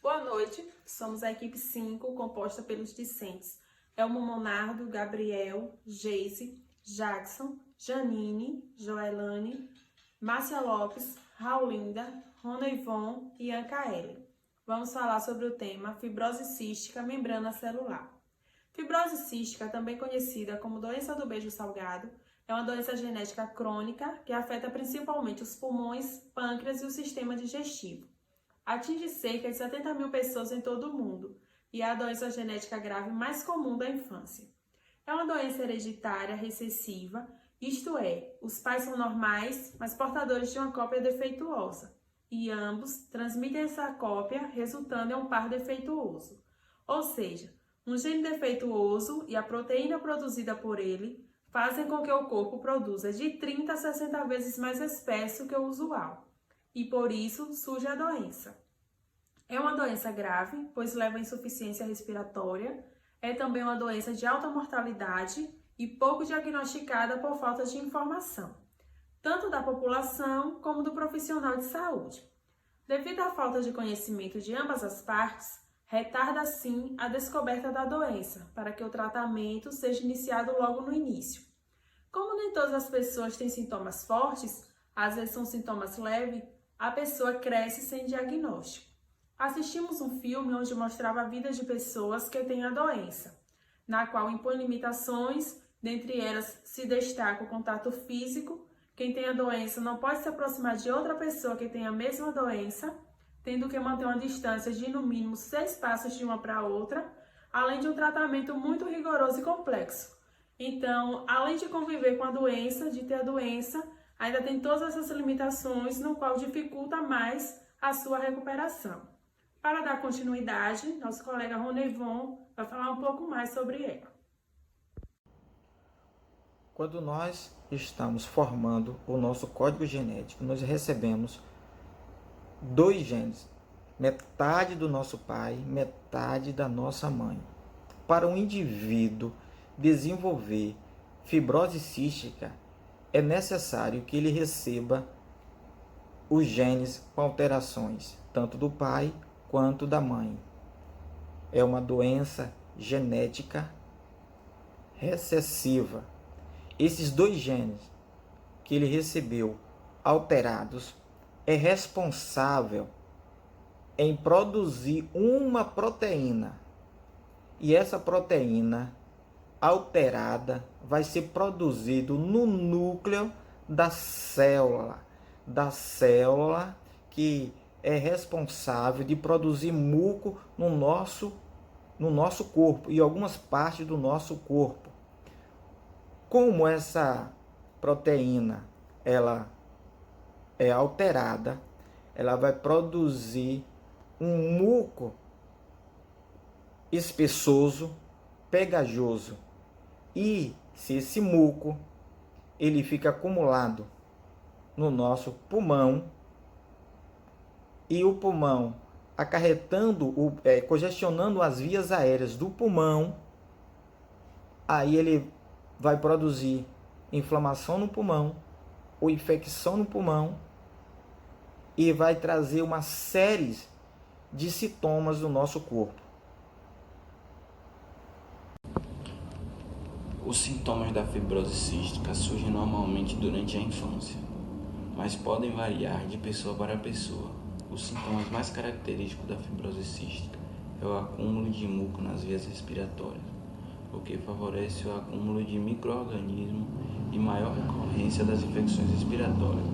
Boa noite, somos a equipe 5, composta pelos discentes Elmo Monardo, Gabriel, Geise, Jackson, Janine, Joelane, Márcia Lopes, Raulinda, Rona Ivon e Ancaele. Vamos falar sobre o tema fibrose cística membrana celular. Fibrose cística, também conhecida como doença do beijo salgado, é uma doença genética crônica que afeta principalmente os pulmões, pâncreas e o sistema digestivo. Atinge cerca de 70 mil pessoas em todo o mundo e é a doença genética grave mais comum da infância. É uma doença hereditária recessiva, isto é, os pais são normais, mas portadores de uma cópia defeituosa, e ambos transmitem essa cópia, resultando em um par defeituoso. Ou seja, um gene defeituoso e a proteína produzida por ele fazem com que o corpo produza de 30 a 60 vezes mais espécie que o usual. E por isso surge a doença. É uma doença grave, pois leva à insuficiência respiratória, é também uma doença de alta mortalidade e pouco diagnosticada por falta de informação, tanto da população como do profissional de saúde. Devido à falta de conhecimento de ambas as partes, retarda sim a descoberta da doença, para que o tratamento seja iniciado logo no início. Como nem todas as pessoas têm sintomas fortes, às vezes são sintomas leves, a pessoa cresce sem diagnóstico. Assistimos um filme onde mostrava a vida de pessoas que têm a doença, na qual impõe limitações, dentre elas se destaca o contato físico. Quem tem a doença não pode se aproximar de outra pessoa que tem a mesma doença, tendo que manter uma distância de no mínimo 6 passos de uma para outra, além de um tratamento muito rigoroso e complexo. Então, além de conviver com a doença, de ter a doença, ainda tem todas essas limitações, no qual dificulta mais a sua recuperação. Para dar continuidade, nosso colega Rona Ivon vai falar um pouco mais sobre ela. Quando nós estamos formando o nosso código genético, nós recebemos 2 genes, metade do nosso pai, metade da nossa mãe. Para um indivíduo desenvolver fibrose cística, é necessário que ele receba os genes com alterações, tanto do pai quanto da mãe. É uma doença genética recessiva. Esses 2 genes que ele recebeu alterados é responsável em produzir uma proteína. E essa proteína alterada vai ser produzido no núcleo da célula que é responsável de produzir muco no nosso corpo e algumas partes do nosso corpo. Como essa proteína ela é alterada, ela vai produzir um muco espessoso, pegajoso. E se esse muco ele fica acumulado no nosso pulmão, e o pulmão acarretando, congestionando as vias aéreas do pulmão, aí ele vai produzir inflamação no pulmão ou infecção no pulmão e vai trazer uma série de sintomas do nosso corpo. Os sintomas da fibrose cística surgem normalmente durante a infância, mas podem variar de pessoa para pessoa. Os sintomas mais característicos da fibrose cística é o acúmulo de muco nas vias respiratórias, o que favorece o acúmulo de micro-organismos e maior recorrência das infecções respiratórias,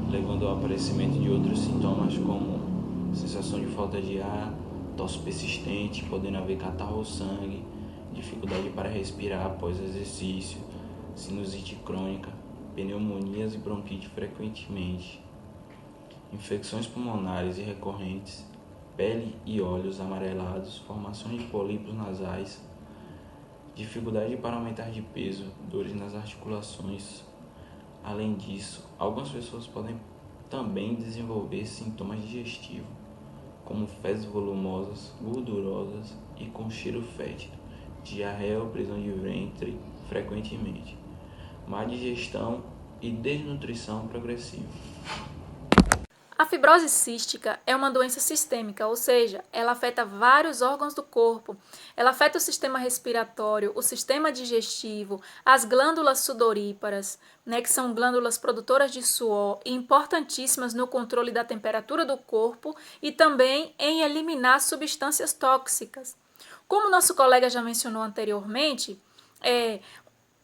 levando ao aparecimento de outros sintomas como sensação de falta de ar, tosse persistente, podendo haver catarro ou sangue, dificuldade para respirar após exercício, sinusite crônica, pneumonias e bronquite frequentemente, infecções pulmonares e recorrentes, pele e olhos amarelados, formações de pólipos nasais, dificuldade para aumentar de peso, dores nas articulações. Além disso, algumas pessoas podem também desenvolver sintomas digestivos, como fezes volumosas, gordurosas e com cheiro fétido, diarreia ou prisão de ventre frequentemente, má digestão e desnutrição progressiva. A fibrose cística é uma doença sistêmica, ou seja, ela afeta vários órgãos do corpo. Ela afeta o sistema respiratório, o sistema digestivo, as glândulas sudoríparas, né, que são glândulas produtoras de suor e importantíssimas no controle da temperatura do corpo e também em eliminar substâncias tóxicas. Como nosso colega já mencionou anteriormente,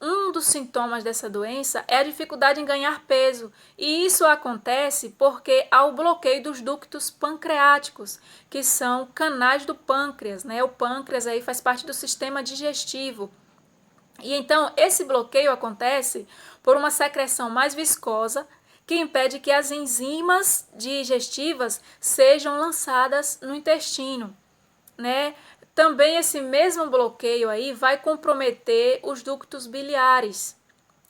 um dos sintomas dessa doença é a dificuldade em ganhar peso, e isso acontece porque há o bloqueio dos ductos pancreáticos, que são canais do pâncreas, né? O pâncreas aí faz parte do sistema digestivo. E então esse bloqueio acontece por uma secreção mais viscosa que impede que as enzimas digestivas sejam lançadas no intestino, né? Também esse mesmo bloqueio aí vai comprometer os ductos biliares,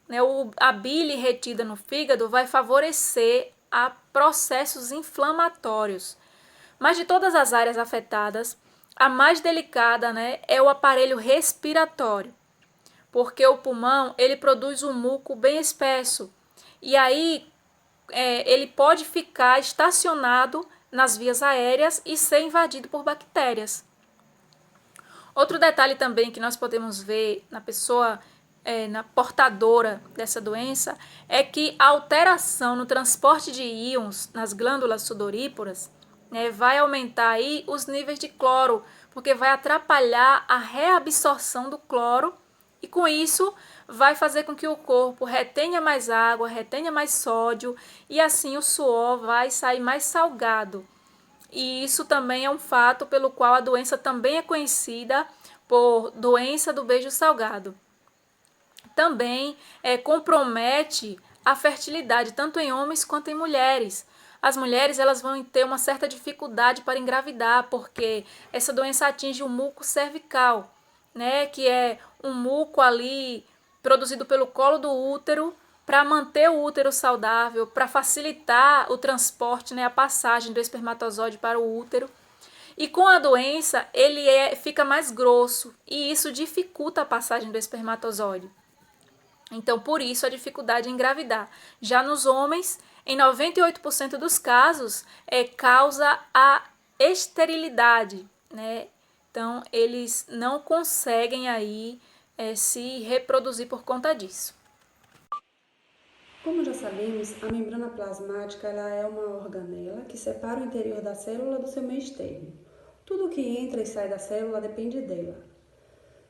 né? A bile retida no fígado vai favorecer a processos inflamatórios. Mas de todas as áreas afetadas, a mais delicada, né, é o aparelho respiratório, porque o pulmão ele produz um muco bem espesso e aí ele pode ficar estacionado nas vias aéreas e ser invadido por bactérias. Outro detalhe também que nós podemos ver na pessoa, na portadora dessa doença, é que a alteração no transporte de íons nas glândulas sudoríparas, né, vai aumentar aí os níveis de cloro, porque vai atrapalhar a reabsorção do cloro e com isso vai fazer com que o corpo retenha mais água, retenha mais sódio e assim o suor vai sair mais salgado. E isso também é um fato pelo qual a doença também é conhecida por doença do beijo salgado. Também compromete a fertilidade, tanto em homens quanto em mulheres. As mulheres elas vão ter uma certa dificuldade para engravidar, porque essa doença atinge o muco cervical, né, que é um muco ali produzido pelo colo do útero, para manter o útero saudável, para facilitar o transporte, né, a passagem do espermatozoide para o útero. E com a doença, ele fica mais grosso e isso dificulta a passagem do espermatozoide. Então, por isso, a dificuldade em engravidar. Já nos homens, em 98% dos casos, causa a esterilidade, né? Então, eles não conseguem aí se reproduzir por conta disso. Como já sabemos, a membrana plasmática ela é uma organela que separa o interior da célula do seu meio externo. Tudo que entra e sai da célula depende dela.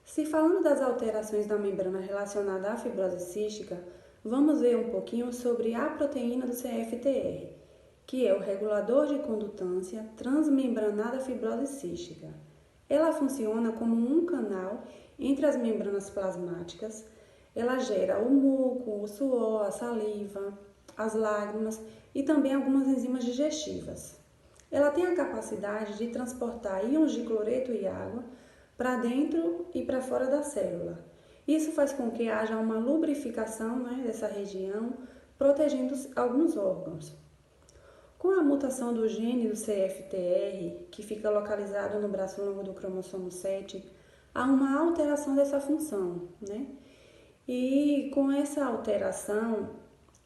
Se falando das alterações da membrana relacionada à fibrose cística, vamos ver um pouquinho sobre a proteína do CFTR, que é o regulador de condutância transmembranada fibrose cística. Ela funciona como um canal entre as membranas plasmáticas. Ela gera o muco, o suor, a saliva, as lágrimas e também algumas enzimas digestivas. Ela tem a capacidade de transportar íons de cloreto e água para dentro e para fora da célula. Isso faz com que haja uma lubrificação, né, dessa região, protegendo alguns órgãos. Com a mutação do gene do CFTR, que fica localizado no braço longo do cromossomo 7, há uma alteração dessa função, né? E com essa alteração,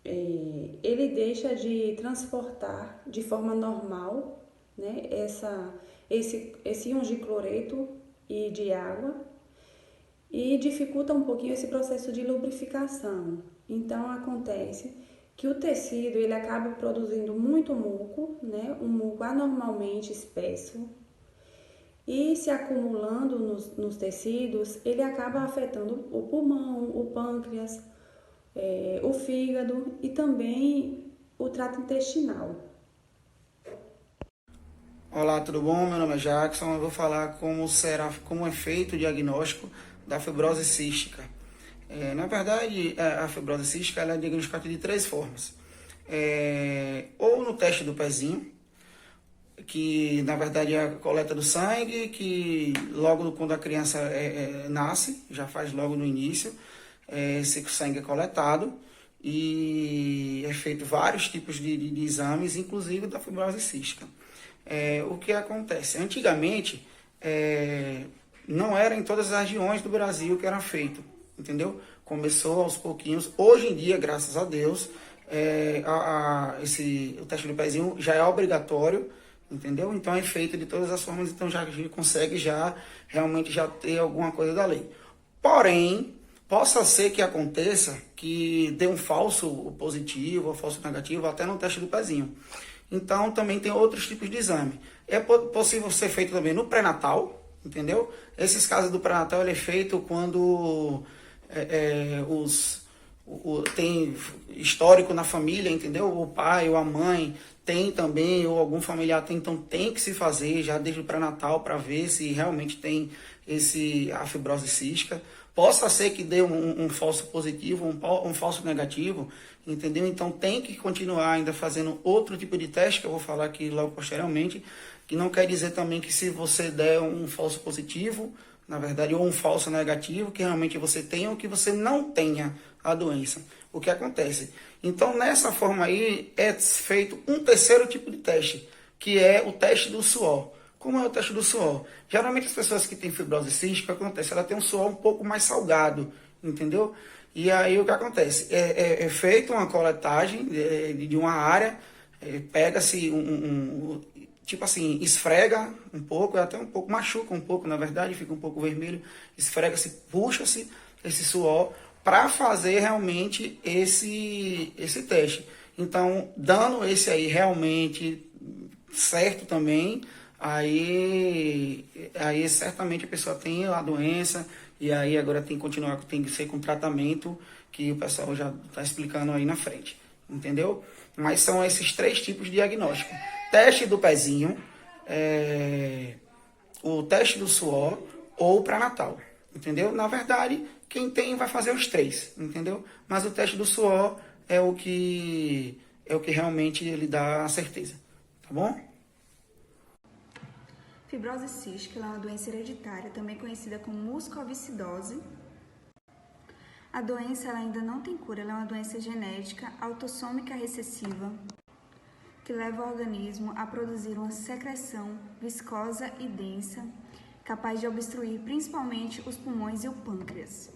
ele deixa de transportar de forma normal, né, esse íons de cloreto e de água e dificulta um pouquinho esse processo de lubrificação. Então, acontece que o tecido ele acaba produzindo muito muco, né, um muco anormalmente espesso, e se acumulando nos tecidos, ele acaba afetando o pulmão, o pâncreas, o fígado e também o trato intestinal. Olá, tudo bom? Meu nome é Jackson. Eu vou falar como é feito o diagnóstico da fibrose cística. Na verdade, a fibrose cística ela é diagnosticada de 3 formas. Ou no teste do pezinho, que na verdade é a coleta do sangue, que logo quando a criança nasce, já faz logo no início, esse sangue é coletado e é feito vários tipos de exames, inclusive da fibrose cística. O que acontece? Antigamente, não era em todas as regiões do Brasil que era feito, entendeu? Começou aos pouquinhos. Hoje em dia, graças a Deus, o teste do pezinho já é obrigatório, entendeu? Então é feito de todas as formas, então já a gente consegue realmente já ter alguma coisa da lei. Porém, possa ser que aconteça que dê um falso positivo ou falso negativo até no teste do pezinho. Então também tem outros tipos de exame. É possível ser feito também no pré-natal, entendeu? Esses casos do pré-natal ele é feito quando tem histórico na família, entendeu? O pai ou a mãe tem também, ou algum familiar tem, então tem que se fazer já desde o pré-natal para ver se realmente tem a fibrose cística. Possa ser que dê um falso positivo, um falso negativo, entendeu? Então tem que continuar ainda fazendo outro tipo de teste, que eu vou falar aqui logo posteriormente, que não quer dizer também que se você der um falso positivo, na verdade, ou um falso negativo, que realmente você tenha ou que você não tenha a doença. O que acontece? Então, nessa forma aí, é feito um terceiro tipo de teste, que é o teste do suor. Como é o teste do suor? Geralmente as pessoas que têm fibrose cística, o que acontece? Ela tem um suor um pouco mais salgado, entendeu? E aí o que acontece? É feita uma coletagem de uma área, pega-se tipo assim, esfrega um pouco, até um pouco, machuca um pouco, na verdade, fica um pouco vermelho, esfrega-se, puxa-se esse suor para fazer realmente esse teste. Então, dando esse aí realmente certo também, aí certamente a pessoa tem a doença e aí agora tem que ser com tratamento que o pessoal já está explicando aí na frente, entendeu? Mas são esses 3 tipos de diagnóstico. Teste do pezinho, o teste do suor ou o pré-natal, entendeu? Na verdade, quem tem vai fazer os 3, entendeu? Mas o teste do suor é o que realmente ele dá a certeza, tá bom? Fibrose cística é uma doença hereditária, também conhecida como mucoviscidose. A doença ela ainda não tem cura, ela é uma doença genética autossômica recessiva, que leva o organismo a produzir uma secreção viscosa e densa, capaz de obstruir principalmente os pulmões e o pâncreas.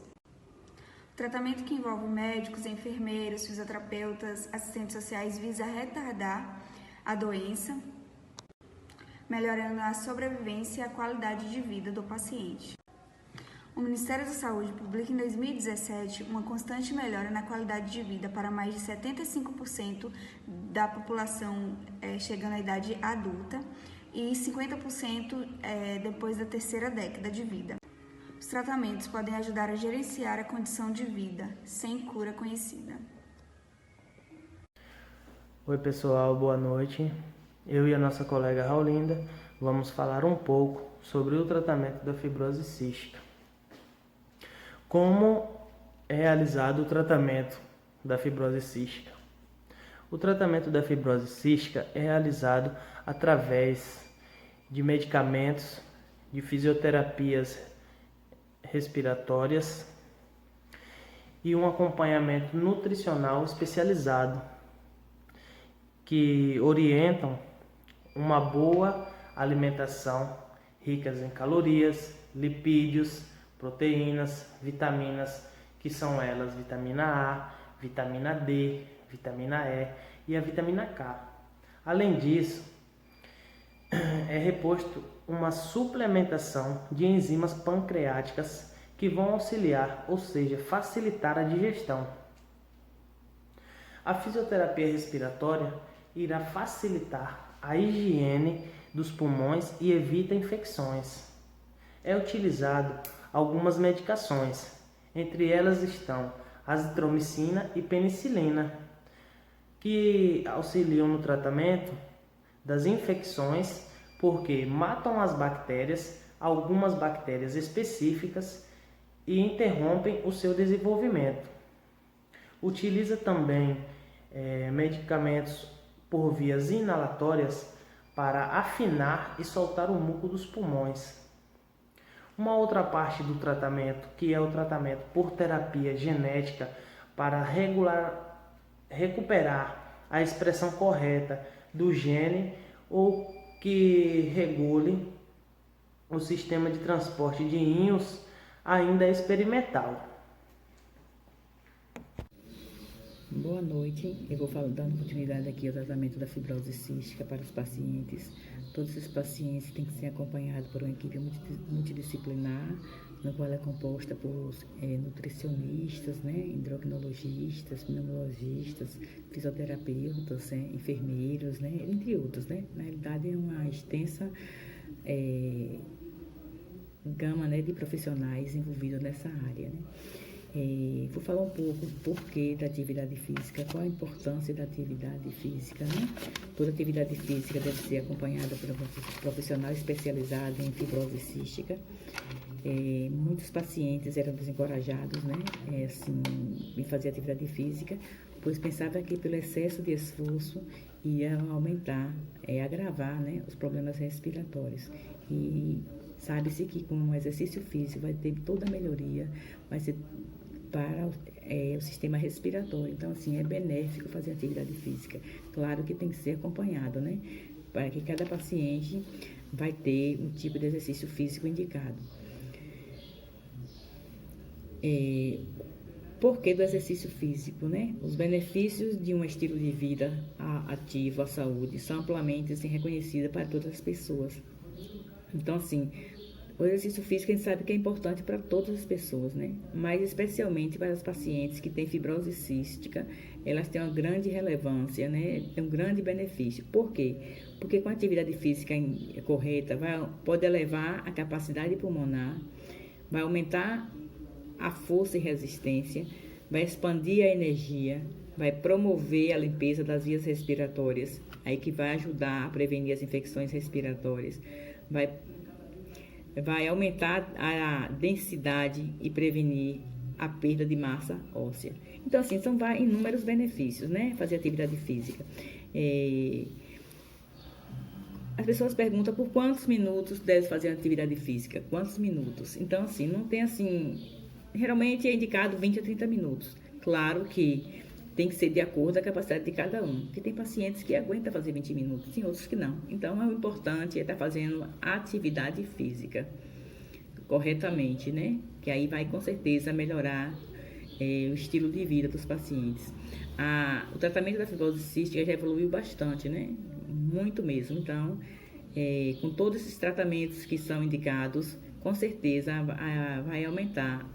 O tratamento que envolve médicos, enfermeiros, fisioterapeutas, assistentes sociais visa retardar a doença, melhorando a sobrevivência e a qualidade de vida do paciente. O Ministério da Saúde publica em 2017 uma constante melhora na qualidade de vida para mais de 75% da população chegando à idade adulta e 50% depois da terceira década de vida. Os tratamentos podem ajudar a gerenciar a condição de vida sem cura conhecida. Oi pessoal, boa noite. Eu e a nossa colega Raulinda vamos falar um pouco sobre o tratamento da fibrose cística. Como é realizado o tratamento da fibrose cística? O tratamento da fibrose cística é realizado através de medicamentos, de fisioterapias respiratórias e um acompanhamento nutricional especializado que orientam uma boa alimentação rica em calorias, lipídios, proteínas, vitaminas, que são elas vitamina A, vitamina D, vitamina E e a vitamina K. Além disso, é reposto uma suplementação de enzimas pancreáticas que vão auxiliar, ou seja, facilitar a digestão. A fisioterapia respiratória irá facilitar a higiene dos pulmões e evita infecções. É utilizado algumas medicações, entre elas estão azitromicina e penicilina, que auxiliam no tratamento das infecções porque matam as bactérias, algumas bactérias específicas, e interrompem o seu desenvolvimento. Utiliza também medicamentos por vias inalatórias para afinar e soltar o muco dos pulmões. Uma outra parte do tratamento, que é o tratamento por terapia genética para recuperar a expressão correta do gene ou que regule o sistema de transporte de íons, ainda é experimental. Boa noite, eu vou dando continuidade aqui ao tratamento da fibrose cística para os pacientes. Todos esses pacientes têm que ser acompanhados por uma equipe multidisciplinar, na qual é composta por nutricionistas, endocrinologistas, pneumologistas, fisioterapeutas, enfermeiros, entre outros. Na realidade, é uma extensa gama de profissionais envolvidos nessa área. Vou falar um pouco do porquê da atividade física, qual a importância da atividade física. Toda atividade física deve ser acompanhada por um profissional especializado em fibrose cística. Muitos pacientes eram desencorajados em fazer atividade física, pois pensavam que pelo excesso de esforço ia aumentar, agravar os problemas respiratórios. E sabe-se que com o exercício físico vai ter toda a melhoria, vai ser para o sistema respiratório. Então, assim, é benéfico fazer atividade física. Claro que tem que ser acompanhado, para que cada paciente vai ter um tipo de exercício físico indicado. Por que do exercício físico, Os benefícios de um estilo de vida ativo à saúde são amplamente reconhecidos para todas as pessoas. Então, assim, o exercício físico a gente sabe que é importante para todas as pessoas, Mas especialmente para as pacientes que têm fibrose cística, elas têm uma grande relevância, Tem um grande benefício. Por quê? Porque com a atividade física correta, pode elevar a capacidade pulmonar, vai aumentar a força e resistência, vai expandir a energia, vai promover a limpeza das vias respiratórias, aí que vai ajudar a prevenir as infecções respiratórias, vai aumentar a densidade e prevenir a perda de massa óssea. Então, assim, são inúmeros benefícios, fazer atividade física. As pessoas perguntam por quantos minutos deve fazer atividade física, quantos minutos. Então, assim, não tem geralmente é indicado 20 a 30 minutos. Claro que tem que ser de acordo com a capacidade de cada um, porque tem pacientes que aguentam fazer 20 minutos, tem outros que não. Então, o importante é estar fazendo atividade física corretamente, Que aí vai, com certeza, melhorar o estilo de vida dos pacientes. O tratamento da fibrose cística já evoluiu bastante, Muito mesmo. Então, com todos esses tratamentos que são indicados, com certeza vai aumentar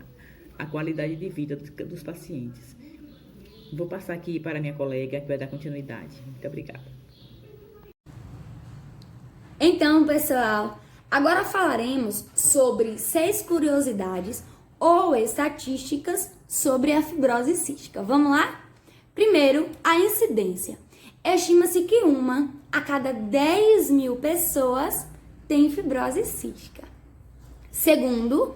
a qualidade de vida dos pacientes. Vou passar aqui para a minha colega, que vai dar continuidade. Muito obrigada. Então, pessoal, agora falaremos sobre 6 curiosidades ou estatísticas sobre a fibrose cística. Vamos lá? Primeiro, a incidência. Estima-se que 1 a cada 10.000 pessoas tem fibrose cística. Segundo,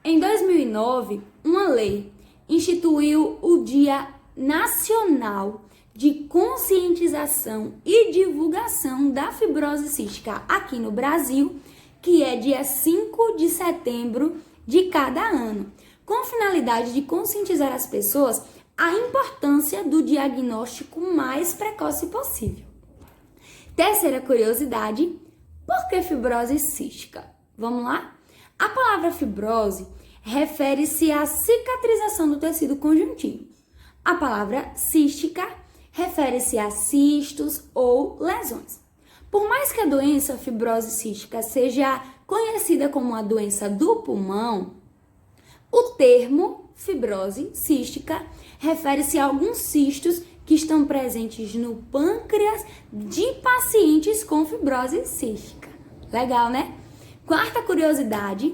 em 2009, uma lei instituiu o Dia Nacional de Conscientização e Divulgação da Fibrose Cística aqui no Brasil, que é dia 5 de setembro de cada ano, com finalidade de conscientizar as pessoas a importância do diagnóstico mais precoce possível. Terceira curiosidade, por que fibrose cística? Vamos lá? A palavra fibrose refere-se à cicatrização do tecido conjuntivo. A palavra cística refere-se a cistos ou lesões. Por mais que a doença fibrose cística seja conhecida como uma doença do pulmão, o termo fibrose cística refere-se a alguns cistos que estão presentes no pâncreas de pacientes com fibrose cística. Legal, né? Quarta curiosidade,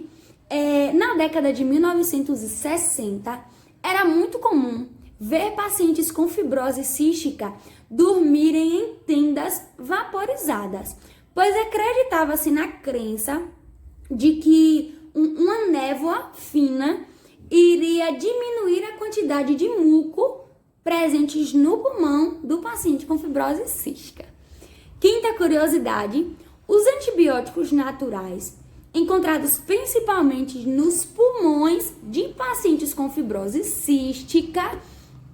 na década de 1960, era muito comum ver pacientes com fibrose cística dormirem em tendas vaporizadas, pois acreditava-se na crença de que uma névoa fina iria diminuir a quantidade de muco presentes no pulmão do paciente com fibrose cística. Quinta curiosidade, os antibióticos naturais encontrados principalmente nos pulmões de pacientes com fibrose cística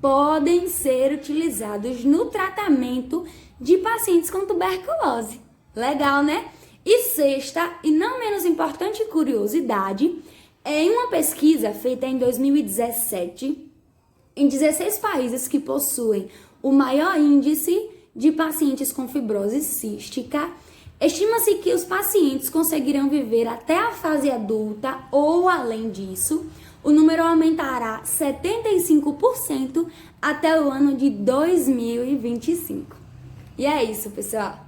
podem ser utilizados no tratamento de pacientes com tuberculose. Legal, né? E sexta, e não menos importante curiosidade, em uma pesquisa feita em 2017, em 16 países que possuem o maior índice de pacientes com fibrose cística, estima-se que os pacientes conseguirão viver até a fase adulta ou além disso. O número aumentará 75% até o ano de 2025. E é isso, pessoal.